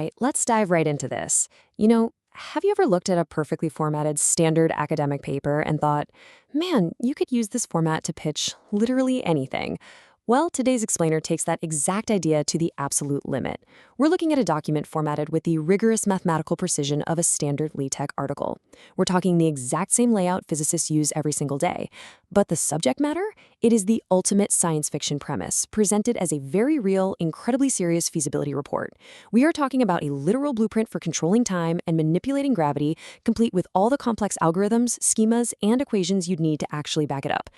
right, let's dive right into this. Have you ever looked at a perfectly formatted standard academic paper and thought, man, you could use this format to pitch literally anything? Well, today's explainer takes that exact idea to the absolute limit. We're looking at a document formatted with the rigorous mathematical precision of a standard LaTeX article. We're talking the exact same layout physicists use every single day. But the subject matter? It is the ultimate science fiction premise, presented as a very real, incredibly serious feasibility report. We are talking about a literal blueprint for controlling time and manipulating gravity, complete with all the complex algorithms, schemas, and equations you'd need to actually back it up.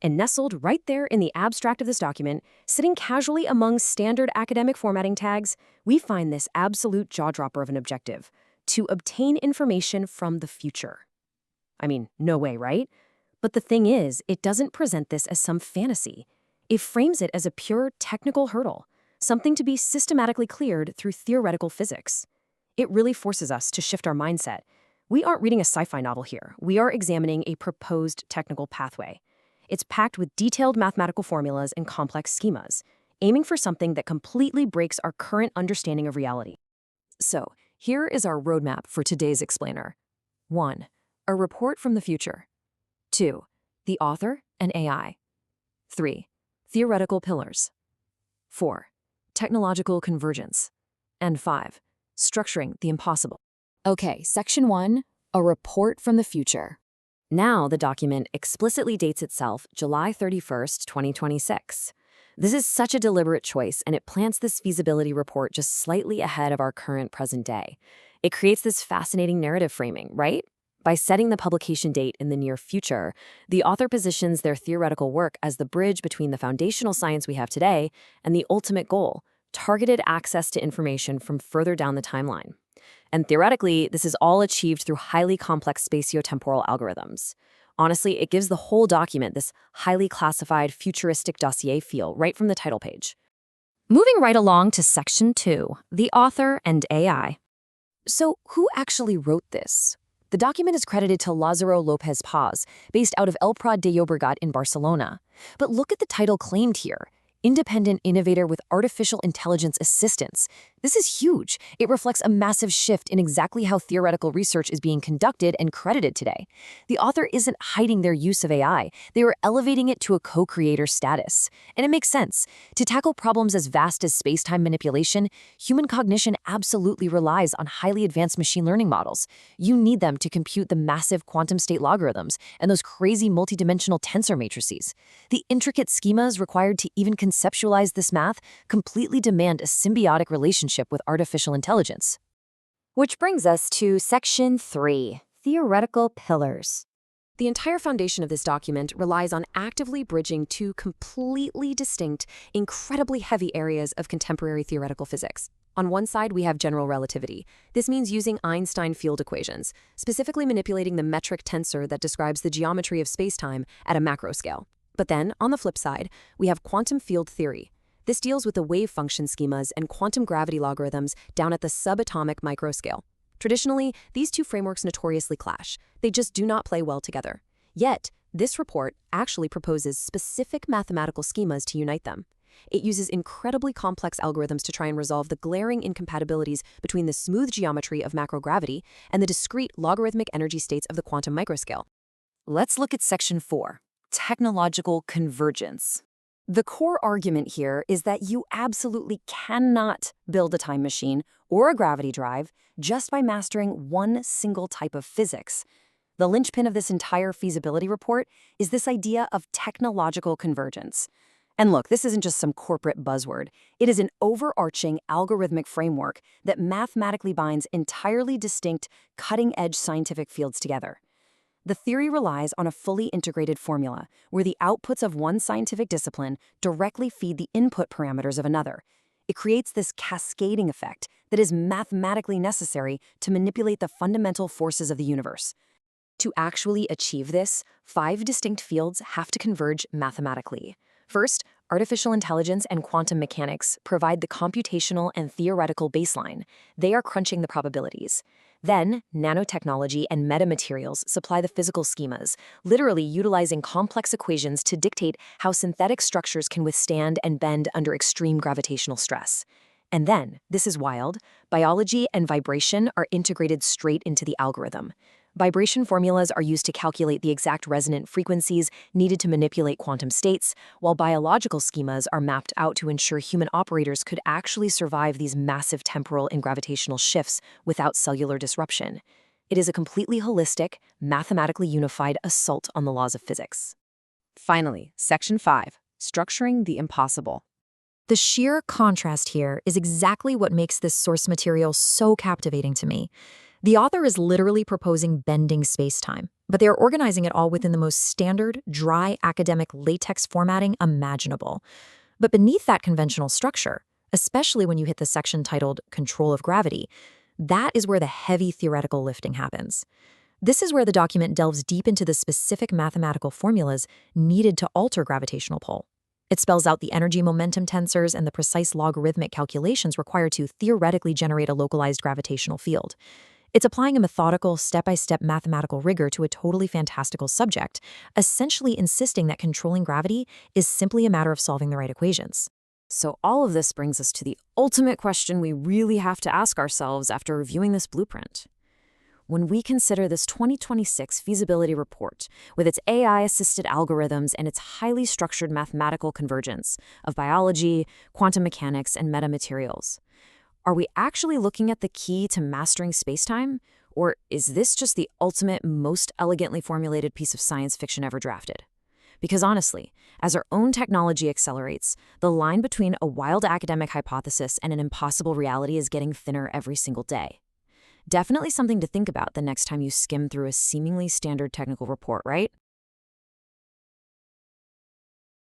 And nestled right there in the abstract of this document, sitting casually among standard academic formatting tags, we find this absolute jaw-dropper of an objective: to obtain information from the future. I mean, no way, right? But the thing is, it doesn't present this as some fantasy. It frames it as a pure technical hurdle, something to be systematically cleared through theoretical physics. It really forces us to shift our mindset. We aren't reading a sci-fi novel here. We are examining a proposed technical pathway. It's packed with detailed mathematical formulas and complex schemas, aiming for something that completely breaks our current understanding of reality. So, here is our roadmap for today's explainer. 1. A report from the future. 2. The author and AI. 3. Theoretical pillars. 4. Technological convergence. And 5. Structuring the impossible. Okay, section 1. A report from the future. Now the document explicitly dates itself July 31st, 2026. This is such a deliberate choice, and it plants this feasibility report just slightly ahead of our current present day. It creates this fascinating narrative framing, right? By setting the publication date in the near future, the author positions their theoretical work as the bridge between the foundational science we have today and the ultimate goal: targeted access to information from further down the timeline. And theoretically, this is all achieved through highly complex spatiotemporal algorithms. Honestly, it gives the whole document this highly classified, futuristic dossier feel right from the title page. Moving right along to section 2, the author and AI. So, who actually wrote this? The document is credited to Lázaro López Paz, based out of El Prat de Llobregat in Barcelona. But look at the title claimed here: Independent Innovator with Artificial Intelligence Assistance. This is huge. It reflects a massive shift in exactly how theoretical research is being conducted and credited today. The author isn't hiding their use of AI. They are elevating it to a co-creator status. And it makes sense. To tackle problems as vast as space-time manipulation, human cognition absolutely relies on highly advanced machine learning models. You need them to compute the massive quantum state logarithms and those crazy multidimensional tensor matrices. The intricate schemas required to even conceptualize this math completely demand a symbiotic relationship with artificial intelligence. Which brings us to section 3, theoretical pillars. The entire foundation of this document relies on actively bridging two completely distinct, incredibly heavy areas of contemporary theoretical physics. On one side, we have general relativity. This means using Einstein field equations, specifically manipulating the metric tensor that describes the geometry of spacetime at a macro scale. But then, on the flip side, we have quantum field theory. This deals with the wave function schemas and quantum gravity logarithms down at the subatomic microscale. Traditionally, these two frameworks notoriously clash. They just do not play well together. Yet, this report actually proposes specific mathematical schemas to unite them. It uses incredibly complex algorithms to try and resolve the glaring incompatibilities between the smooth geometry of macrogravity and the discrete logarithmic energy states of the quantum microscale. Let's look at section 4, technological convergence. The core argument here is that you absolutely cannot build a time machine or a gravity drive just by mastering one single type of physics. The linchpin of this entire feasibility report is this idea of technological convergence. And look, this isn't just some corporate buzzword. It is an overarching algorithmic framework that mathematically binds entirely distinct, cutting-edge scientific fields together. The theory relies on a fully integrated formula, where the outputs of one scientific discipline directly feed the input parameters of another. It creates this cascading effect that is mathematically necessary to manipulate the fundamental forces of the universe. To actually achieve this, 5 distinct fields have to converge mathematically. First, artificial intelligence and quantum mechanics provide the computational and theoretical baseline. They are crunching the probabilities. Then, nanotechnology and metamaterials supply the physical schemas, literally utilizing complex equations to dictate how synthetic structures can withstand and bend under extreme gravitational stress. And then, this is wild, biology and vibration are integrated straight into the algorithm. Vibration formulas are used to calculate the exact resonant frequencies needed to manipulate quantum states, while biological schemas are mapped out to ensure human operators could actually survive these massive temporal and gravitational shifts without cellular disruption. It is a completely holistic, mathematically unified assault on the laws of physics. Finally, Section 5, Structuring the Impossible. The sheer contrast here is exactly what makes this source material so captivating to me. The author is literally proposing bending spacetime, but they are organizing it all within the most standard, dry, academic latex formatting imaginable. But beneath that conventional structure, especially when you hit the section titled Control of Gravity, that is where the heavy theoretical lifting happens. This is where the document delves deep into the specific mathematical formulas needed to alter gravitational pull. It spells out the energy momentum tensors and the precise logarithmic calculations required to theoretically generate a localized gravitational field. It's applying a methodical, step-by-step mathematical rigor to a totally fantastical subject, essentially insisting that controlling gravity is simply a matter of solving the right equations. So all of this brings us to the ultimate question we really have to ask ourselves after reviewing this blueprint. When we consider this 2026 feasibility report, with its AI-assisted algorithms and its highly structured mathematical convergence of biology, quantum mechanics, and metamaterials, are we actually looking at the key to mastering spacetime? Or is this just the ultimate, most elegantly formulated piece of science fiction ever drafted? Because honestly, as our own technology accelerates, the line between a wild academic hypothesis and an impossible reality is getting thinner every single day. Definitely something to think about the next time you skim through a seemingly standard technical report, right?